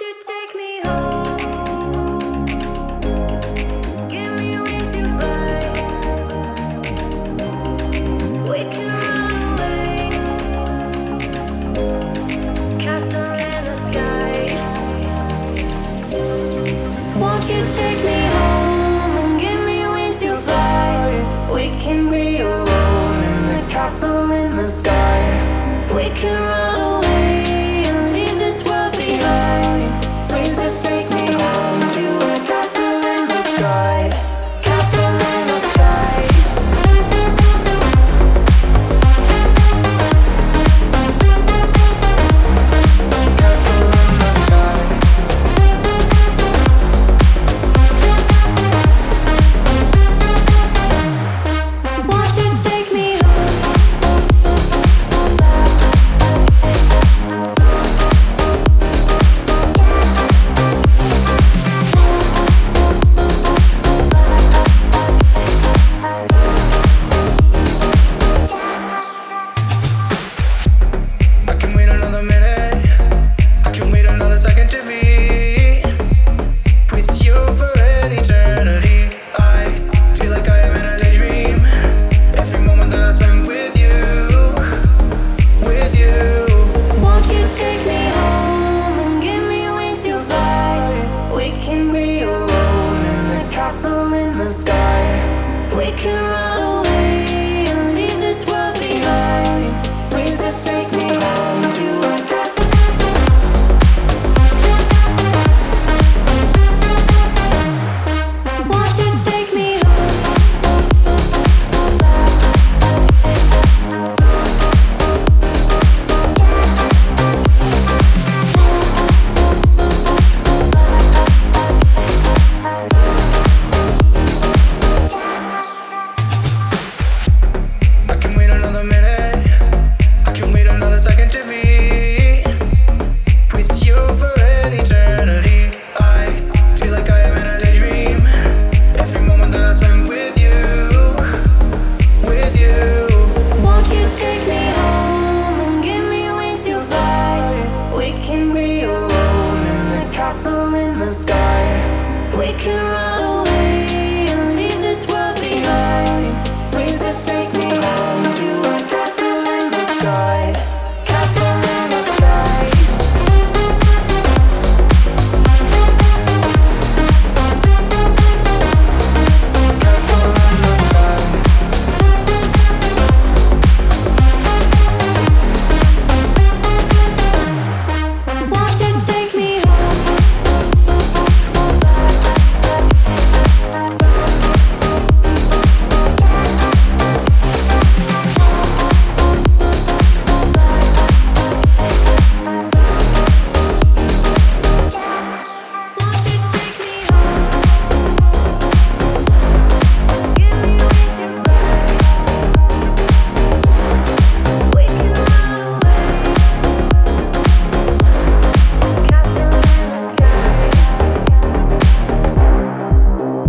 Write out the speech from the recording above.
you take me home? Give me wings to fly. We can run away. Castle in the sky. Won't you take me home and give me wings to fly? We can be alone in the castle in the sky. We can run away and leave this world behind. Please just take me home to a castle in the sky. Castle in the sky. Castle in the sky. Won't you take me home? I can wait another minute. I can wait another second to be with you for an eternity. I feel like I am in a daydream. Every moment that I spend with you, with you. Won't you take me home and give me wings to fly? We can be alone in the castle in the sky. We can run away and leave this world behind. Please just take me home to a castle. Won't you take me home? I can wait another minute. I can wait another second to be with you for an eternity. I feel like I am in a daydream. Every moment that I spend with you, with you. Won't you take me home and give me wings to fly? We can be alone in the castle in the sky. We can